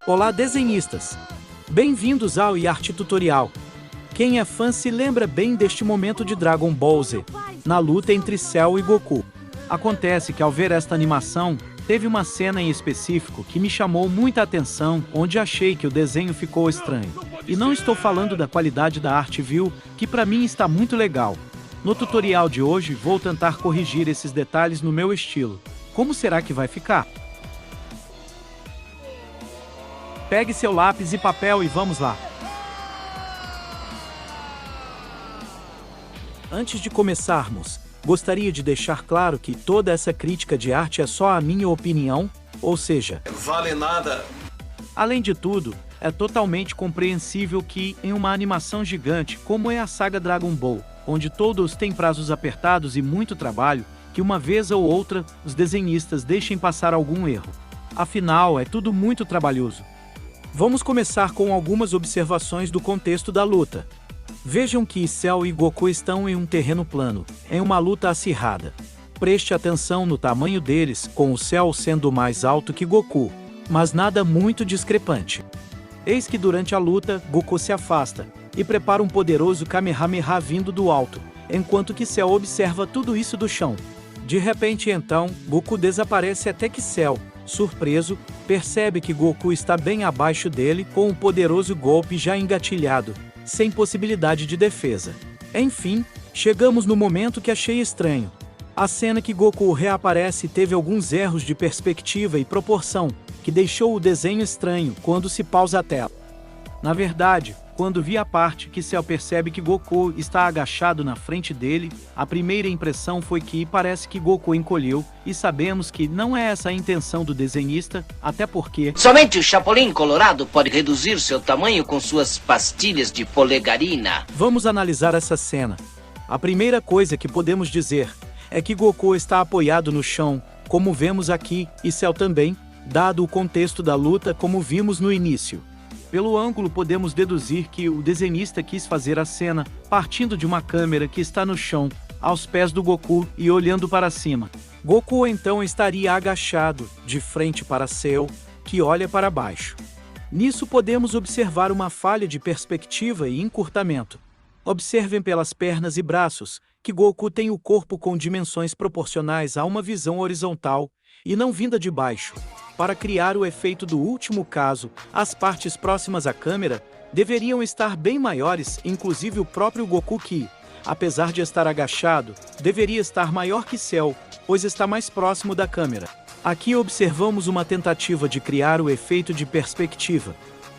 Olá, desenhistas! Bem-vindos ao iArt Tutorial. Quem é fã se lembra bem deste momento de Dragon Ball Z, na luta entre Cell e Goku. Acontece que ao ver esta animação, teve uma cena em específico que me chamou muita atenção, onde achei que o desenho ficou estranho. E não estou falando da qualidade da arte, viu, que pra mim está muito legal. No tutorial de hoje vou tentar corrigir esses detalhes no meu estilo. Como será que vai ficar? Pegue seu lápis e papel e vamos lá. Antes de começarmos, gostaria de deixar claro que toda essa crítica de arte é só a minha opinião, ou seja, vale nada. Além de tudo, é totalmente compreensível que, em uma animação gigante como é a saga Dragon Ball, onde todos têm prazos apertados e muito trabalho, que uma vez ou outra os desenhistas deixem passar algum erro. Afinal, é tudo muito trabalhoso. Vamos começar com algumas observações do contexto da luta. Vejam que Cell e Goku estão em um terreno plano, em uma luta acirrada. Preste atenção no tamanho deles, com o Cell sendo mais alto que Goku, mas nada muito discrepante. Eis que durante a luta, Goku se afasta e prepara um poderoso Kamehameha vindo do alto, enquanto que Cell observa tudo isso do chão. De repente então, Goku desaparece até que Cell, surpreso, percebe que Goku está bem abaixo dele com um poderoso golpe já engatilhado, sem possibilidade de defesa. Enfim, chegamos no momento que achei estranho. A cena que Goku reaparece teve alguns erros de perspectiva e proporção, que deixou o desenho estranho quando se pausa a tela. Na verdade, quando vi a parte que Cell percebe que Goku está agachado na frente dele, a primeira impressão foi que parece que Goku encolheu, e sabemos que não é essa a intenção do desenhista, até porque somente o Chapolin Colorado pode reduzir seu tamanho com suas pastilhas de polegarina. Vamos analisar essa cena. A primeira coisa que podemos dizer é que Goku está apoiado no chão, como vemos aqui, e Cell também, dado o contexto da luta como vimos no início. Pelo ângulo podemos deduzir que o desenhista quis fazer a cena partindo de uma câmera que está no chão, aos pés do Goku e olhando para cima. Goku então estaria agachado, de frente para Cell, que olha para baixo. Nisso podemos observar uma falha de perspectiva e encurtamento. Observem pelas pernas e braços, que Goku tem o corpo com dimensões proporcionais a uma visão horizontal, e não vinda de baixo. Para criar o efeito do último caso, as partes próximas à câmera deveriam estar bem maiores, inclusive o próprio Goku que, apesar de estar agachado, deveria estar maior que Cell, pois está mais próximo da câmera. Aqui observamos uma tentativa de criar o efeito de perspectiva.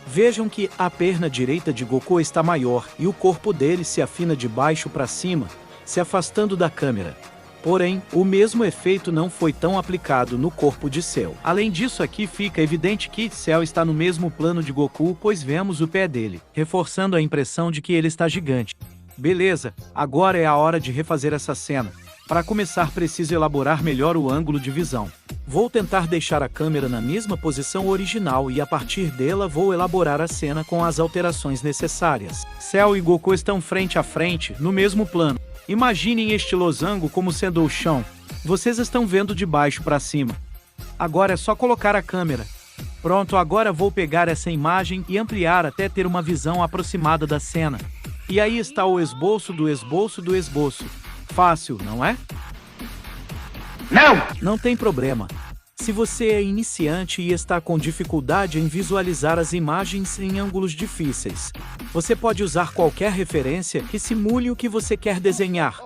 Vejam que a perna direita de Goku está maior e o corpo dele se afina de baixo para cima, se afastando da câmera. Porém, o mesmo efeito não foi tão aplicado no corpo de Cell. Além disso, aqui fica evidente que Cell está no mesmo plano de Goku, pois vemos o pé dele, reforçando a impressão de que ele está gigante. Beleza, agora é a hora de refazer essa cena. Para começar, preciso elaborar melhor o ângulo de visão. Vou tentar deixar a câmera na mesma posição original e a partir dela vou elaborar a cena com as alterações necessárias. Cell e Goku estão frente a frente, no mesmo plano. Imaginem este losango como sendo o chão. Vocês estão vendo de baixo para cima. Agora é só colocar a câmera. Pronto, agora vou pegar essa imagem e ampliar até ter uma visão aproximada da cena. E aí está o esboço do esboço do esboço. Fácil, não é? Não! Não tem problema. Se você é iniciante e está com dificuldade em visualizar as imagens em ângulos difíceis, você pode usar qualquer referência que simule o que você quer desenhar.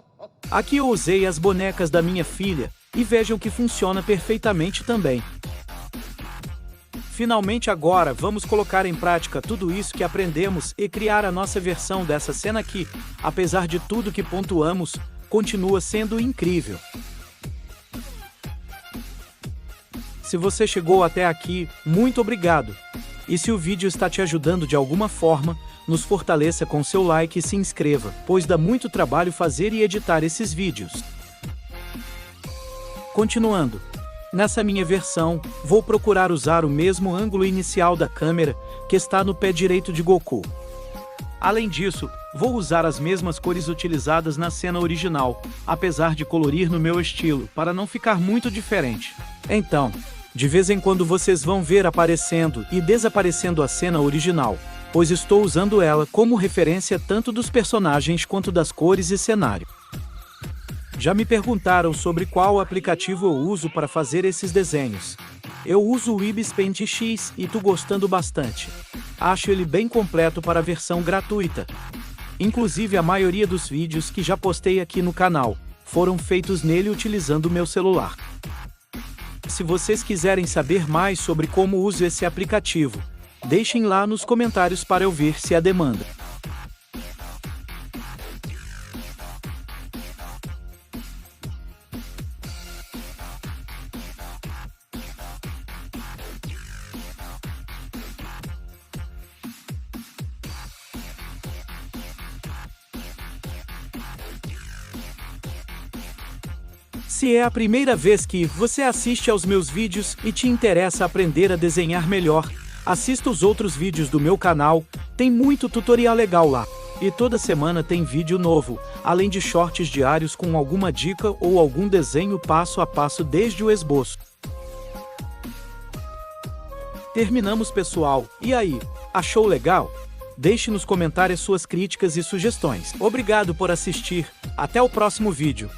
Aqui eu usei as bonecas da minha filha, e vejam que funciona perfeitamente também. Finalmente agora vamos colocar em prática tudo isso que aprendemos e criar a nossa versão dessa cena que, apesar de tudo que pontuamos, continua sendo incrível. Se você chegou até aqui, muito obrigado! E se o vídeo está te ajudando de alguma forma, nos fortaleça com seu like e se inscreva, pois dá muito trabalho fazer e editar esses vídeos. Continuando. Nessa minha versão, vou procurar usar o mesmo ângulo inicial da câmera, que está no pé direito de Goku. Além disso, vou usar as mesmas cores utilizadas na cena original, apesar de colorir no meu estilo, para não ficar muito diferente. Então, De vez em quando vocês vão ver aparecendo e desaparecendo a cena original, pois estou usando ela como referência tanto dos personagens quanto das cores e cenário. Já me perguntaram sobre qual aplicativo eu uso para fazer esses desenhos. Eu uso o Ibis Paint X e tô gostando bastante. Acho ele bem completo para a versão gratuita. Inclusive a maioria dos vídeos que já postei aqui no canal foram feitos nele utilizando o meu celular. Se vocês quiserem saber mais sobre como uso esse aplicativo, deixem lá nos comentários para eu ver se há demanda. Se é a primeira vez que você assiste aos meus vídeos e te interessa aprender a desenhar melhor, assista os outros vídeos do meu canal, tem muito tutorial legal lá. E toda semana tem vídeo novo, além de shorts diários com alguma dica ou algum desenho passo a passo desde o esboço. Terminamos, pessoal. E aí, achou legal? Deixe nos comentários suas críticas e sugestões. Obrigado por assistir. Até o próximo vídeo.